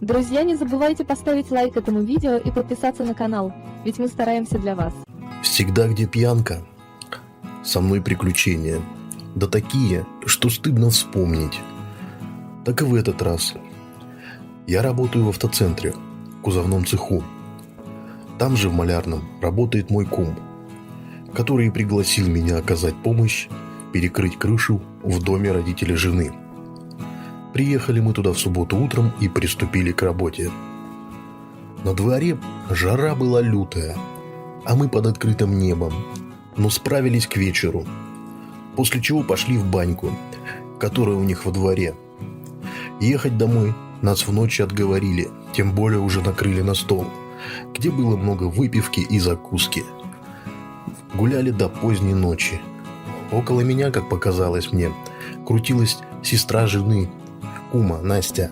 Друзья, не забывайте поставить лайк этому видео и подписаться на канал, ведь мы стараемся для вас. Всегда, где пьянка, со мной приключения. Да такие, что стыдно вспомнить. Так и в этот раз. Я работаю в автоцентре, в кузовном цеху. Там же, в малярном, работает мой кум, который и пригласил меня оказать помощь, перекрыть крышу в доме родителей жены. Приехали мы туда в субботу утром и приступили к работе. На дворе жара была лютая, а мы под открытым небом, но справились к вечеру, после чего пошли в баньку, которая у них во дворе. Ехать домой нас в ночь отговорили, тем более уже накрыли на стол, где было много выпивки и закуски. Гуляли до поздней ночи. Около меня, как показалось мне, крутилась сестра жены, кума, Настя.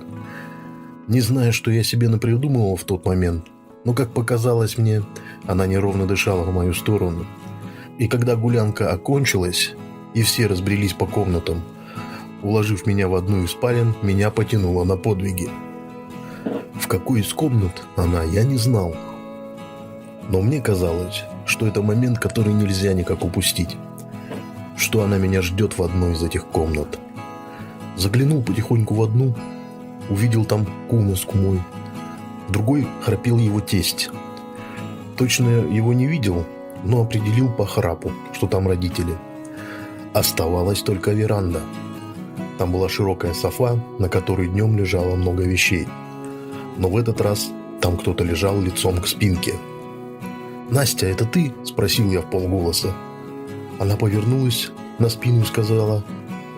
Не знаю, что я себе напридумывал в тот момент, но, как показалось мне, она неровно дышала в мою сторону. И когда гулянка окончилась, и все разбрелись по комнатам, уложив меня в одну из спален, меня потянуло на подвиги. В какой из комнат она, я не знал. Но мне казалось, что это момент, который нельзя никак упустить, что она меня ждет в одной из этих комнат. Заглянул потихоньку в одну, увидел там кума с кумой. В другой храпел его тесть. Точно его не видел, но определил по храпу, что там родители. Оставалась только веранда. Там была широкая софа, на которой днем лежало много вещей. Но в этот раз там кто-то лежал лицом к спинке. «Настя, это ты?» – спросил я вполголоса. Она повернулась на спину и сказала: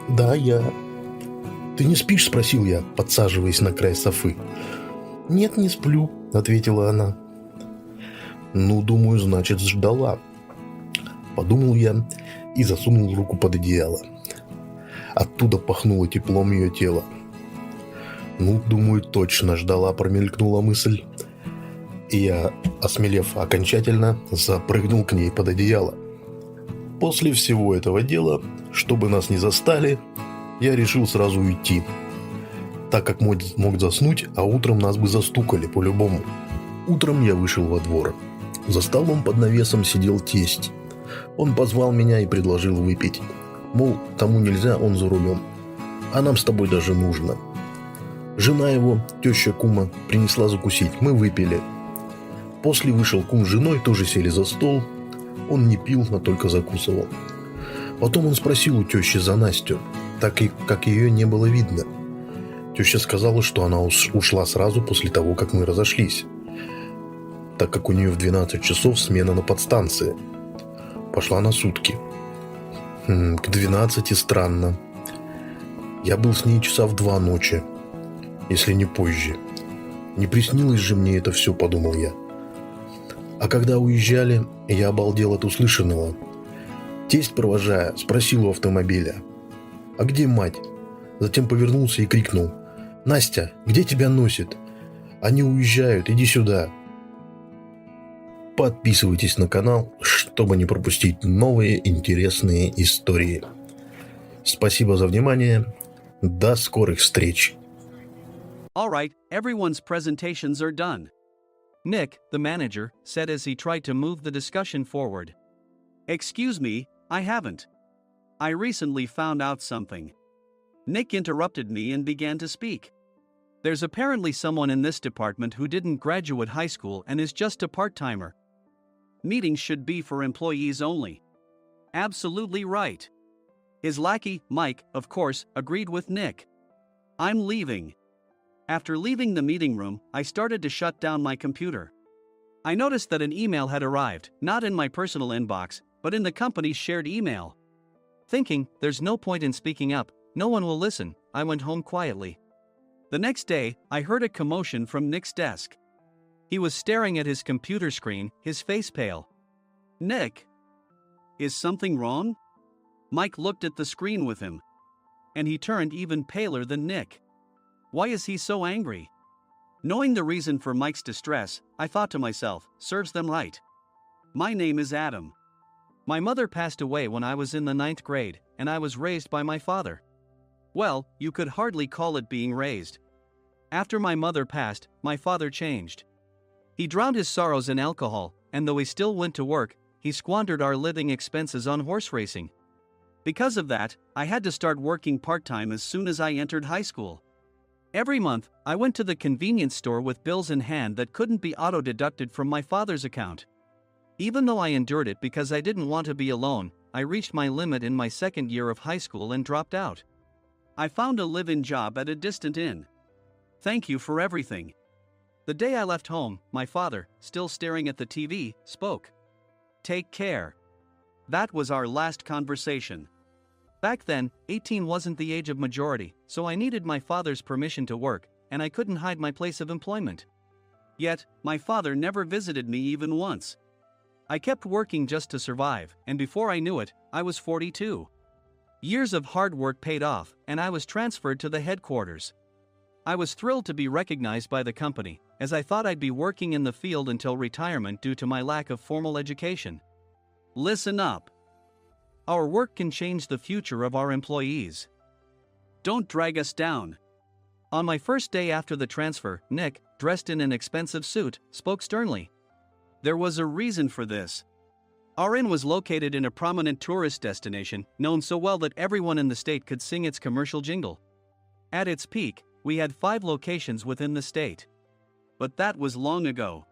«Да, я». «Ты не спишь?» – спросил я, подсаживаясь на край софы. «Нет, не сплю», – ответила она. «Ну, думаю, значит, ждала», – подумал я и засунул руку под одеяло. Оттуда пахнуло теплом ее тела. «Ну, думаю, точно ждала», – промелькнула мысль. И я, осмелев окончательно, запрыгнул к ней под одеяло. После всего этого дела, чтобы нас не застали, я решил сразу уйти, так как мог заснуть, а утром нас бы застукали по-любому. Утром я вышел во двор. За столом под навесом сидел тесть. Он позвал меня и предложил выпить. Мол, тому нельзя, он за рулем. А нам с тобой даже нужно. Жена его, теща кума, принесла закусить. Мы выпили. После вышел кум с женой, тоже сели за стол. Он не пил, а только закусывал. Потом он спросил у тещи за Настю, так как ее не было видно. Теща сказала, что она ушла сразу после того, как мы разошлись, так как у нее в 12 часов смена на подстанции. Пошла на сутки. К 12 странно. Я был с ней часа в 2 ночи, если не позже. Не приснилось же мне это все, подумал я. А когда уезжали, я обалдел от услышанного. Тесть, провожая, спросил у автомобиля: «А где мать?» Затем повернулся и крикнул: «Настя, где тебя носит? Они уезжают, иди сюда». Подписывайтесь на канал, чтобы не пропустить новые интересные истории. Спасибо за внимание. До скорых встреч. All right, everyone's presentations are done. Nick, the manager, said as he tried to move the discussion forward. Excuse me, I haven't. I recently found out something. Nick interrupted me and began to speak. There's apparently someone in this department who didn't graduate high school and is just a part-timer. Meetings should be for employees only. Absolutely right. His lackey, Mike, of course, agreed with Nick. I'm leaving. After leaving the meeting room, I started to shut down my computer. I noticed that an email had arrived, not in my personal inbox, but in the company's shared email. Thinking, there's no point in speaking up, no one will listen, I went home quietly. The next day, I heard a commotion from Nick's desk. He was staring at his computer screen, his face pale. Nick? Is something wrong? Mike looked at the screen with him. And he turned even paler than Nick. Why is he so angry? Knowing the reason for Mike's distress, I thought to myself, serves them right. My name is Adam. My mother passed away when I was in the 9th grade, and I was raised by my father. Well, you could hardly call it being raised. After my mother passed, my father changed. He drowned his sorrows in alcohol, and though he still went to work, he squandered our living expenses on horse racing. Because of that, I had to start working part-time as soon as I entered high school. Every month, I went to the convenience store with bills in hand that couldn't be auto-deducted from my father's account. Even though I endured it because I didn't want to be alone, I reached my limit in my second year of high school and dropped out. I found a live-in job at a distant inn. Thank you for everything. The day I left home, my father, still staring at the TV, spoke. Take care. That was our last conversation. Back then, 18 wasn't the age of majority, so I needed my father's permission to work, and I couldn't hide my place of employment. Yet, my father never visited me even once. I kept working just to survive, and before I knew it, I was 42. Years of hard work paid off, and I was transferred to the headquarters. I was thrilled to be recognized by the company, as I thought I'd be working in the field until retirement due to my lack of formal education. Listen up. Our work can change the future of our employees. Don't drag us down. On my first day after the transfer, Nick, dressed in an expensive suit, spoke sternly. There was a reason for this. Our inn was located in a prominent tourist destination, known so well that everyone in the state could sing its commercial jingle. At its peak, we had 5 locations within the state. But that was long ago.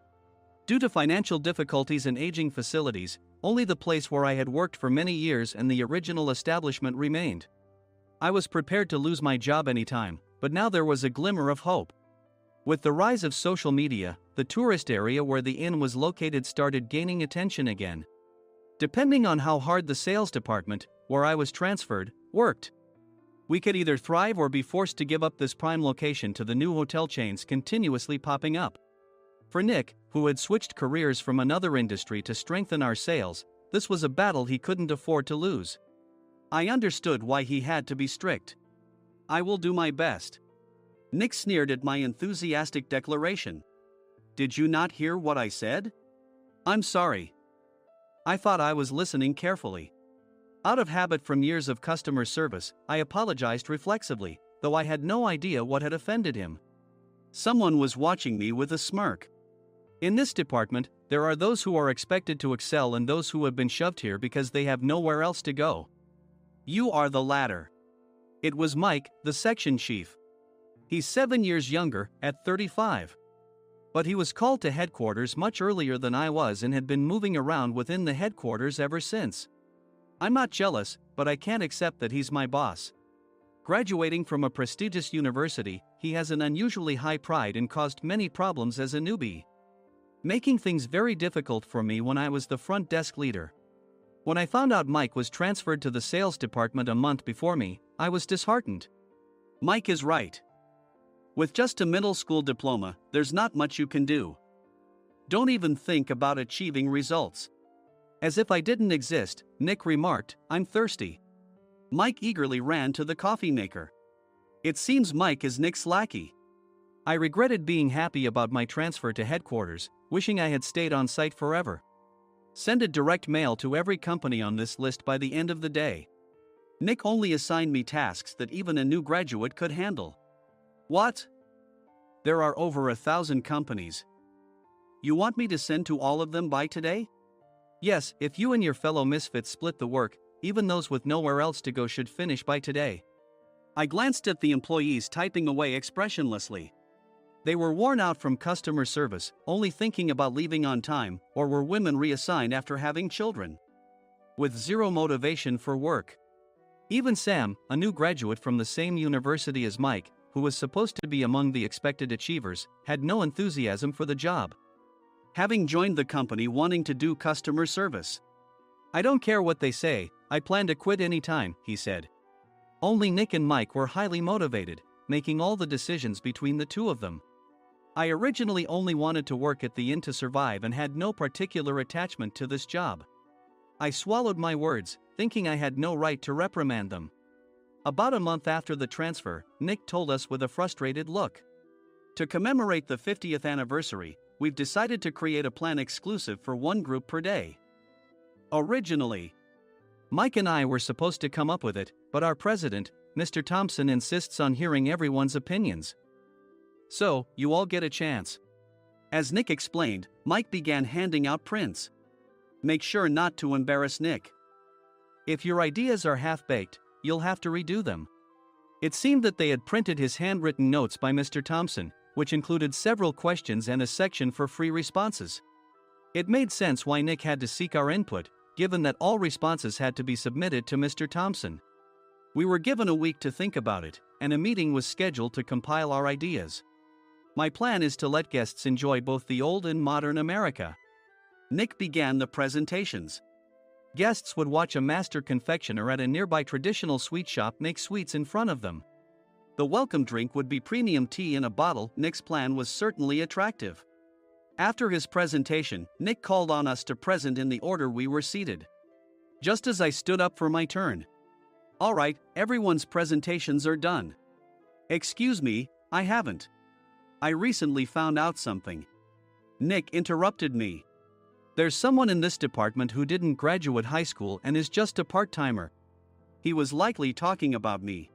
Due to financial difficulties and aging facilities, only the place where I had worked for many years and the original establishment remained. I was prepared to lose my job anytime, but now there was a glimmer of hope. With the rise of social media, the tourist area where the inn was located started gaining attention again. Depending on how hard the sales department, where I was transferred, worked, we could either thrive or be forced to give up this prime location to the new hotel chains continuously popping up. For Nick, who had switched careers from another industry to strengthen our sales, this was a battle he couldn't afford to lose. I understood why he had to be strict. I will do my best. Nick sneered at my enthusiastic declaration. Did you not hear what I said? I'm sorry. I thought I was listening carefully. Out of habit from years of customer service, I apologized reflexively, though I had no idea what had offended him. Someone was watching me with a smirk. In this department, there are those who are expected to excel and those who have been shoved here because they have nowhere else to go. You are the latter. It was Mike, the section chief. He's 7 years younger, at 35. But he was called to headquarters much earlier than I was and had been moving around within the headquarters ever since. I'm not jealous, but I can't accept that he's my boss. Graduating from a prestigious university, he has an unusually high pride and caused many problems as a newbie, making things very difficult for me when I was the front desk leader. When I found out Mike was transferred to the sales department a month before me, I was disheartened. Mike is right. With just a middle school diploma, there's not much you can do. Don't even think about achieving results. As if I didn't exist, Nick remarked, I'm thirsty. Mike eagerly ran to the coffee maker. It seems Mike is Nick's lackey. I regretted being happy about my transfer to headquarters, wishing I had stayed on site forever. Send a direct mail to every company on this list by the end of the day. Nick only assigned me tasks that even a new graduate could handle. What? There are over 1,000 companies. You want me to send to all of them by today? Yes, if you and your fellow misfits split the work, even those with nowhere else to go should finish by today. I glanced at the employees typing away expressionlessly. They were worn out from customer service, only thinking about leaving on time, or were women reassigned after having children, with zero motivation for work. Even Sam, a new graduate from the same university as Mike, who was supposed to be among the expected achievers, had no enthusiasm for the job, having joined the company wanting to do customer service. I don't care what they say, I plan to quit anytime, he said. Only Nick and Mike were highly motivated, making all the decisions between the two of them. I originally only wanted to work at the inn to survive and had no particular attachment to this job. I swallowed my words, thinking I had no right to reprimand them. About a month after the transfer, Nick told us with a frustrated look. To commemorate the 50th anniversary, we've decided to create a plan exclusive for one group per day. Originally, Mike and I were supposed to come up with it, but our president, Mr. Thompson, insists on hearing everyone's opinions. So, you all get a chance. As Nick explained, Mike began handing out prints. Make sure not to embarrass Nick. If your ideas are half-baked, you'll have to redo them. It seemed that they had printed his handwritten notes by Mr. Thompson, which included several questions and a section for free responses. It made sense why Nick had to seek our input, given that all responses had to be submitted to Mr. Thompson. We were given a week to think about it, and a meeting was scheduled to compile our ideas. My plan is to let guests enjoy both the old and modern America. Nick began the presentations. Guests would watch a master confectioner at a nearby traditional sweet shop make sweets in front of them. The welcome drink would be premium tea in a bottle. Nick's plan was certainly attractive. After his presentation, Nick called on us to present in the order we were seated. Just as I stood up for my turn. All right, everyone's presentations are done. Excuse me, I haven't. I recently found out something. Nick interrupted me. There's someone in this department who didn't graduate high school and is just a part-timer. He was likely talking about me.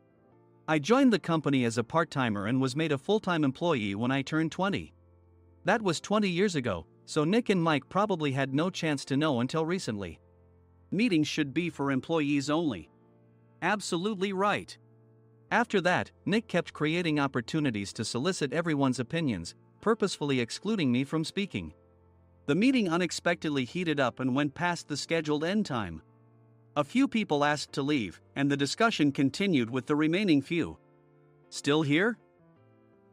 I joined the company as a part-timer and was made a full-time employee when I turned 20. That was 20 years ago, so Nick and Mike probably had no chance to know until recently. Meetings should be for employees only. Absolutely right. After that, Nick kept creating opportunities to solicit everyone's opinions, purposefully excluding me from speaking. The meeting unexpectedly heated up and went past the scheduled end time. A few people asked to leave, and the discussion continued with the remaining few. Still here?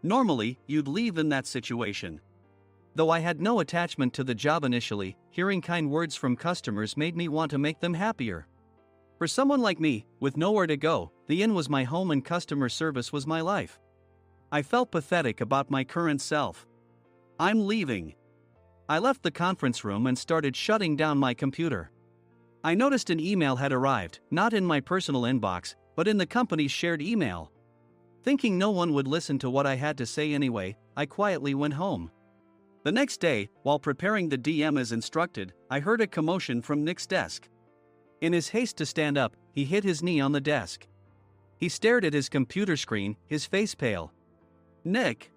Normally, you'd leave in that situation. Though I had no attachment to the job initially, hearing kind words from customers made me want to make them happier. For someone like me, with nowhere to go, the inn was my home and customer service was my life. I felt pathetic about my current self. I'm leaving. I left the conference room and started shutting down my computer. I noticed an email had arrived, not in my personal inbox, but in the company's shared email. Thinking no one would listen to what I had to say anyway, I quietly went home. The next day, while preparing the DM as instructed, I heard a commotion from Nick's desk. In his haste to stand up, he hit his knee on the desk. He stared at his computer screen, his face pale. Nick!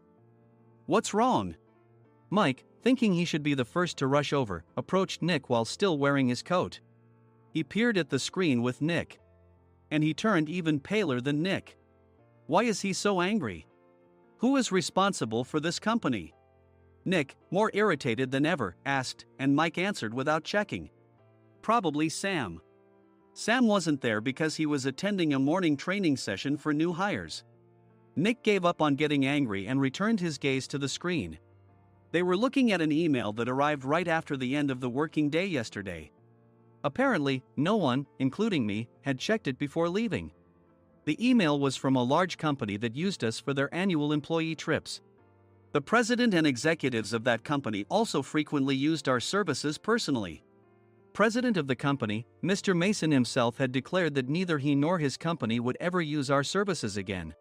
What's wrong? Mike, thinking he should be the first to rush over, approached Nick while still wearing his coat. He peered at the screen with Nick. And he turned even paler than Nick. Why is he so angry? Who is responsible for this company? Nick, more irritated than ever, asked, and Mike answered without checking. Probably Sam. Sam wasn't there because he was attending a morning training session for new hires. Nick gave up on getting angry and returned his gaze to the screen. They were looking at an email that arrived right after the end of the working day yesterday. Apparently, no one, including me, had checked it before leaving. The email was from a large company that used us for their annual employee trips. The president and executives of that company also frequently used our services personally. President of the company, Mr. Mason himself, had declared that neither he nor his company would ever use our services again.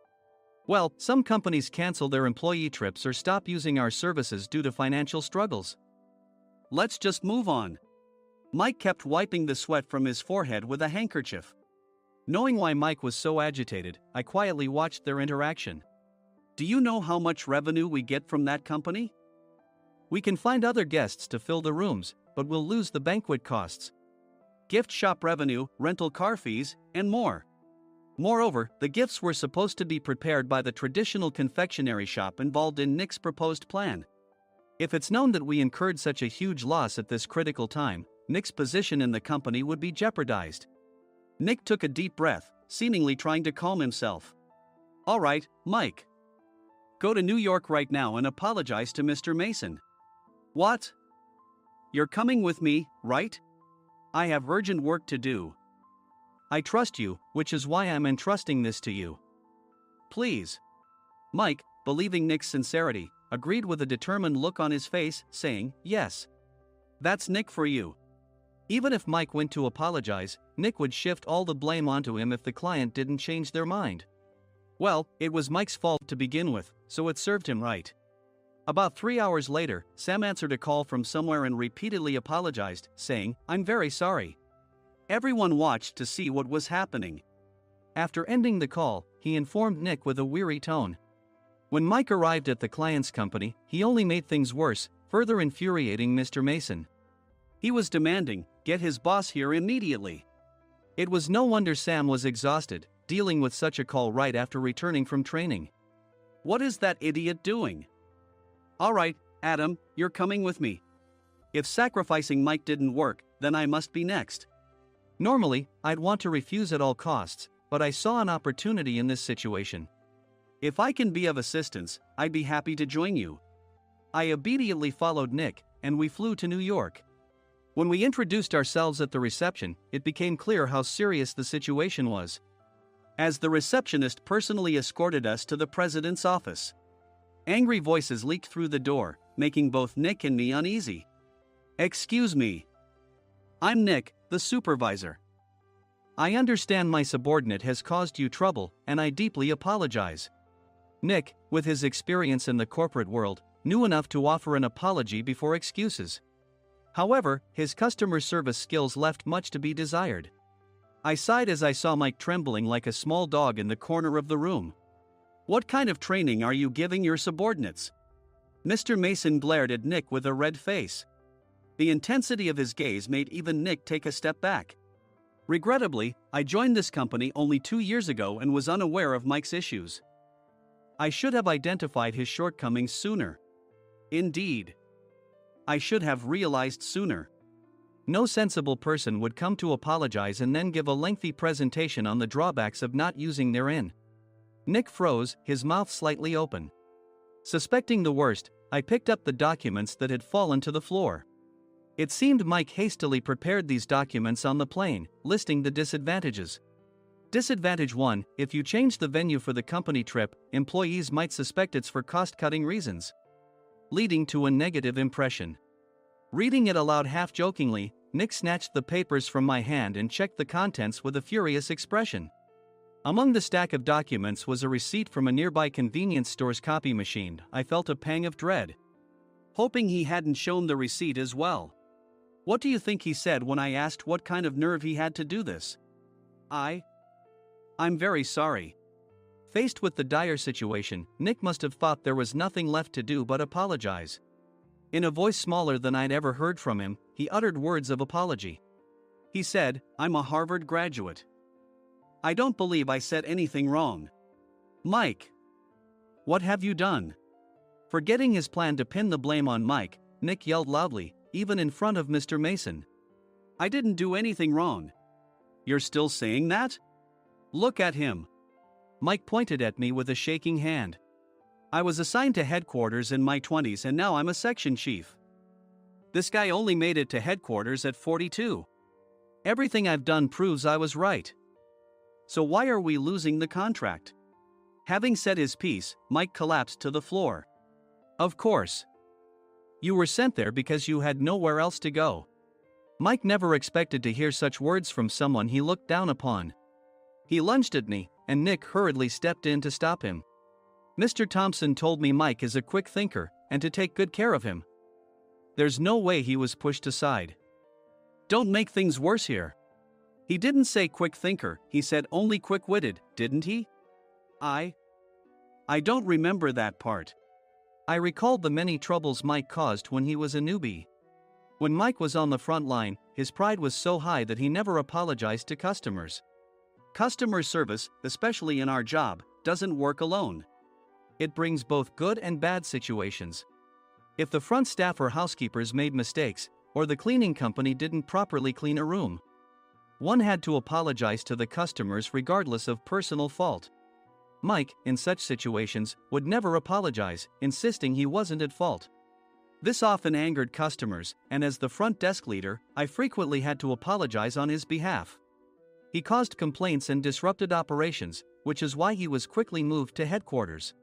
Well, some companies cancel their employee trips or stop using our services due to financial struggles. Let's just move on. Mike kept wiping the sweat from his forehead with a handkerchief. Knowing why Mike was so agitated, I quietly watched their interaction. Do you know how much revenue we get from that company? We can find other guests to fill the rooms, but we'll lose the banquet costs, gift shop revenue, rental car fees, and more. Moreover, the gifts were supposed to be prepared by the traditional confectionery shop involved in Nick's proposed plan. If it's known that we incurred such a huge loss at this critical time, Nick's position in the company would be jeopardized. Nick took a deep breath, seemingly trying to calm himself. All right, Mike. Go to New York right now and apologize to Mr. Mason. What? You're coming with me, right? I have urgent work to do. I trust you, which is why I'm entrusting this to you. Please. Mike, believing Nick's sincerity, agreed with a determined look on his face, saying, yes. That's Nick for you. Even if Mike went to apologize, Nick would shift all the blame onto him if the client didn't change their mind. Well, it was Mike's fault to begin with, so it served him right. About 3 hours later, Sam answered a call from somewhere and repeatedly apologized, saying, I'm very sorry. Everyone watched to see what was happening. After ending the call, he informed Nick with a weary tone. When Mike arrived at the client's company, he only made things worse, further infuriating Mr. Mason. He was demanding, "Get his boss here immediately." It was no wonder Sam was exhausted, dealing with such a call right after returning from training. "What is that idiot doing?" "All right, Adam, you're coming with me. If sacrificing Mike didn't work, then I must be next." Normally, I'd want to refuse at all costs, but I saw an opportunity in this situation. "If I can be of assistance, I'd be happy to join you." I obediently followed Nick, and we flew to New York. When we introduced ourselves at the reception, it became clear how serious the situation was, as the receptionist personally escorted us to the president's office. Angry voices leaked through the door, making both Nick and me uneasy. "Excuse me. I'm Nick, the supervisor. I understand my subordinate has caused you trouble, and I deeply apologize." Nick, with his experience in the corporate world, knew enough to offer an apology before excuses. However, his customer service skills left much to be desired. I sighed as I saw Mike trembling like a small dog in the corner of the room. "What kind of training are you giving your subordinates?" Mr. Mason glared at Nick with a red face. The intensity of his gaze made even Nick take a step back. Regrettably, I joined this company only 2 years ago and was unaware of Mike's issues. I should have identified his shortcomings sooner. Indeed, I should have realized sooner. No sensible person would come to apologize and then give a lengthy presentation on the drawbacks of not using their in. Nick froze, his mouth slightly open. Suspecting the worst, I picked up the documents that had fallen to the floor. It seemed Mike hastily prepared these documents on the plane, listing the disadvantages. Disadvantage 1: if you change the venue for the company trip, employees might suspect it's for cost-cutting reasons, leading to a negative impression. Reading it aloud half-jokingly, Nick snatched the papers from my hand and checked the contents with a furious expression. Among the stack of documents was a receipt from a nearby convenience store's copy machine. I felt a pang of dread, hoping he hadn't shown the receipt as well. What do you think he said when I asked what kind of nerve he had to do this? I'm very sorry." Faced with the dire situation, Nick must have thought there was nothing left to do but apologize. In a voice smaller than I'd ever heard from him, he uttered words of apology. He said, "I'm a Harvard graduate. I don't believe I said anything wrong." "Mike, what have you done?" Forgetting his plan to pin the blame on Mike, Nick yelled loudly, even in front of Mr. Mason. "I didn't do anything wrong." "You're still saying that? Look at him." Mike pointed at me with a shaking hand. "I was assigned to headquarters in my 20s and now I'm a section chief. This guy only made it to headquarters at 42. Everything I've done proves I was right. So why are we losing the contract?" Having said his piece, Mike collapsed to the floor. "Of course. You were sent there because you had nowhere else to go." Mike never expected to hear such words from someone he looked down upon. He lunged at me, and Nick hurriedly stepped in to stop him. "Mr. Thompson told me Mike is a quick thinker, and to take good care of him." There's no way he was pushed aside. "Don't make things worse here. He didn't say quick thinker, he said only quick-witted, didn't he?" I don't remember that part. I recalled the many troubles Mike caused when he was a newbie. When Mike was on the front line, his pride was so high that he never apologized to customers. Customer service, especially in our job, doesn't work alone. It brings both good and bad situations. If the front staff or housekeepers made mistakes, or the cleaning company didn't properly clean a room, one had to apologize to the customers regardless of personal fault. Mike, in such situations, would never apologize, insisting he wasn't at fault. This often angered customers, and as the front desk leader, I frequently had to apologize on his behalf. He caused complaints and disrupted operations, which is why he was quickly moved to headquarters.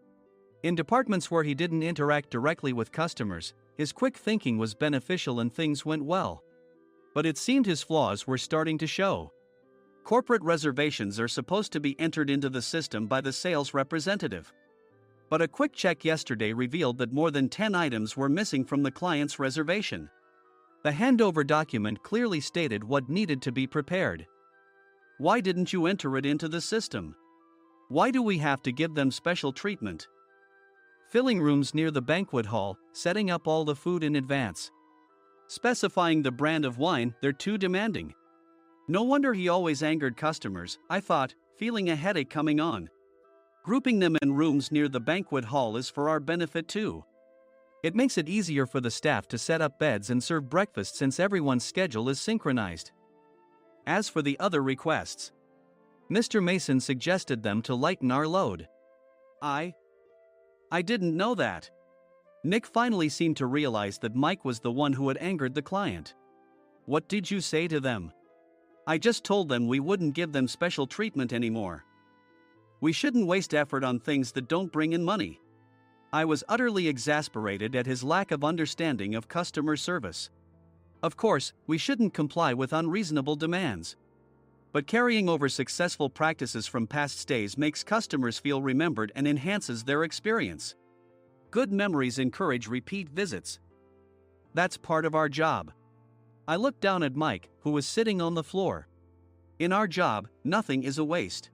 In departments where he didn't interact directly with customers, his quick thinking was beneficial and things went well. But it seemed his flaws were starting to show. Corporate reservations are supposed to be entered into the system by the sales representative. But a quick check yesterday revealed that more than 10 items were missing from the client's reservation. The handover document clearly stated what needed to be prepared. Why didn't you enter it into the system? Why do we have to give them special treatment? filling rooms near the banquet hall, setting up all the food in advance. Specifying the brand of wine, they're too demanding. No wonder he always angered customers, I thought, feeling a headache coming on. Grouping them in rooms near the banquet hall is for our benefit too. It makes it easier for the staff to set up beds and serve breakfast since everyone's schedule is synchronized. As for the other requests, Mr. Mason suggested them to lighten our load. I didn't know that. Nick finally seemed to realize that Mike was the one who had angered the client. What did you say to them? I just told them we wouldn't give them special treatment anymore. We shouldn't waste effort on things that don't bring in money. I was utterly exasperated at his lack of understanding of customer service. Of course, we shouldn't comply with unreasonable demands. But carrying over successful practices from past stays makes customers feel remembered and enhances their experience. Good memories encourage repeat visits. That's part of our job. I looked down at Mike, who was sitting on the floor. In our job, nothing is a waste.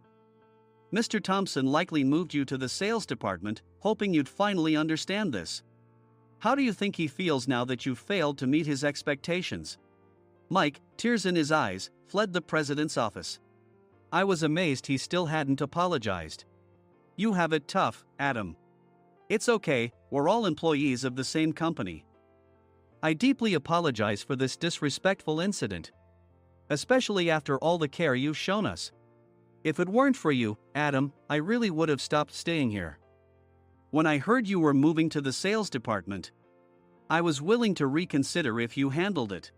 Mr. Thompson likely moved you to the sales department, hoping you'd finally understand this. How do you think he feels now that you've failed to meet his expectations? Mike, tears in his eyes, fled the president's office. I was amazed he still hadn't apologized. You have it tough, Adam. It's okay, we're all employees of the same company. I deeply apologize for this disrespectful incident. Especially after all the care you've shown us. If it weren't for you, Adam, I really would have stopped staying here. When I heard you were moving to the sales department, I was willing to reconsider if you handled it.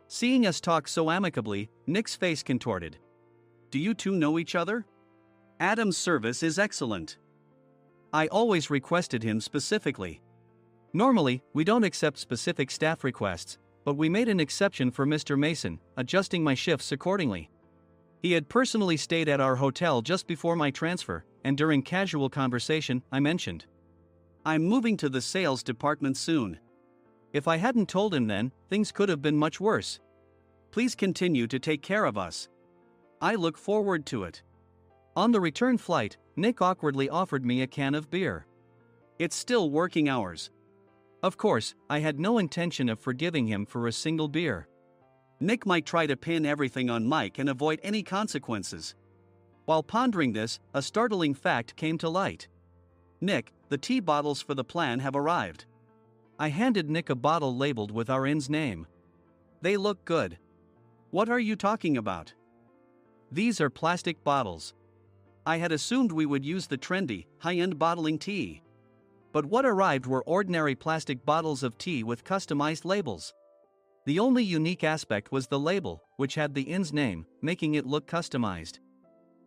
Seeing us talk so amicably, Nick's face contorted. Do you two know each other? Adam's service is excellent. I always requested him specifically. Normally, we don't accept specific staff requests, but we made an exception for Mr. Mason, adjusting my shifts accordingly. He had personally stayed at our hotel just before my transfer, and during casual conversation, I mentioned, I'm moving to the sales department soon. If I hadn't told him then, things could have been much worse. Please continue to take care of us. I look forward to it. On the return flight, Nick awkwardly offered me a can of beer. It's still working hours. Of course, I had no intention of forgiving him for a single beer. Nick might try to pin everything on Mike and avoid any consequences. While pondering this, a startling fact came to light. Nick, the tea bottles for the plan have arrived. I handed Nick a bottle labeled with our inn's name. They look good. What are you talking about? These are plastic bottles. I had assumed we would use the trendy, high-end bottling tea. But what arrived were ordinary plastic bottles of tea with customized labels. The only unique aspect was the label, which had the inn's name, making it look customized.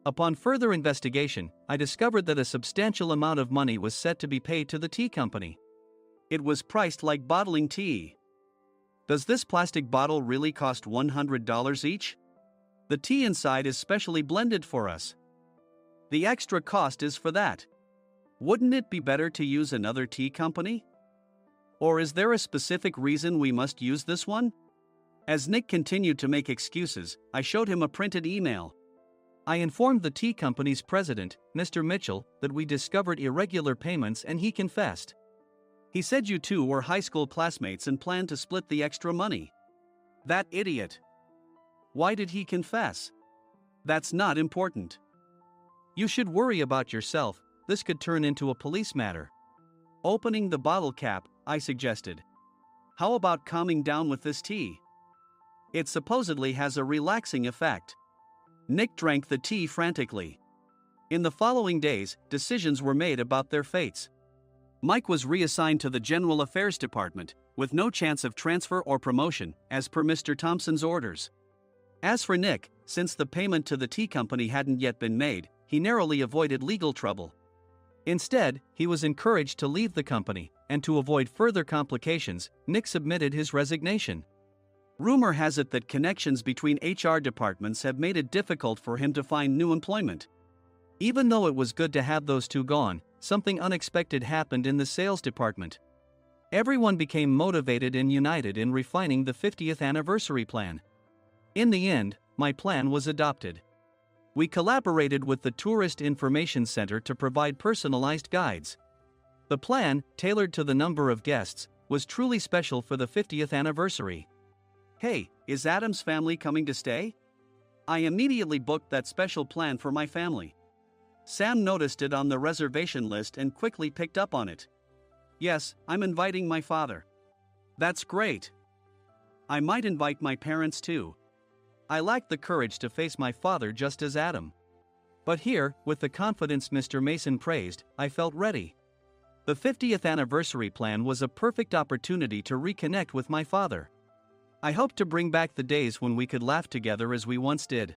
Upon further investigation, I discovered that a substantial amount of money was set to be paid to the tea company. It was priced like bottling tea. Does this plastic bottle really cost $100 each? The tea inside is specially blended for us. The extra cost is for that. Wouldn't it be better to use another tea company? Or is there a specific reason we must use this one? As Nick continued to make excuses, I showed him a printed email. I informed the tea company's president, Mr. Mitchell, that we discovered irregular payments and he confessed. He said you two were high school classmates and planned to split the extra money. That idiot. Why did he confess? That's not important. You should worry about yourself, this could turn into a police matter. Opening the bottle cap, I suggested. How about calming down with this tea? It supposedly has a relaxing effect. Nick drank the tea frantically. In the following days, decisions were made about their fates. Mike was reassigned to the General Affairs Department, with no chance of transfer or promotion, as per Mr. Thompson's orders. As for Nick, since the payment to the tea company hadn't yet been made, he narrowly avoided legal trouble. Instead, he was encouraged to leave the company, and to avoid further complications, Nick submitted his resignation. Rumor has it that connections between HR departments have made it difficult for him to find new employment. Even though it was good to have those two gone, something unexpected happened in the sales department. Everyone became motivated and united in refining the 50th anniversary plan. In the end, my plan was adopted. We collaborated with the Tourist Information Center to provide personalized guides. The plan, tailored to the number of guests, was truly special for the 50th anniversary. Hey, is Adam's family coming to stay? I immediately booked that special plan for my family. Sam noticed it on the reservation list and quickly picked up on it. Yes, I'm inviting my father. That's great. I might invite my parents too. I lacked the courage to face my father just as Adam. But here, with the confidence Mr. Mason praised, I felt ready. The 50th anniversary plan was a perfect opportunity to reconnect with my father. I hoped to bring back the days when we could laugh together as we once did.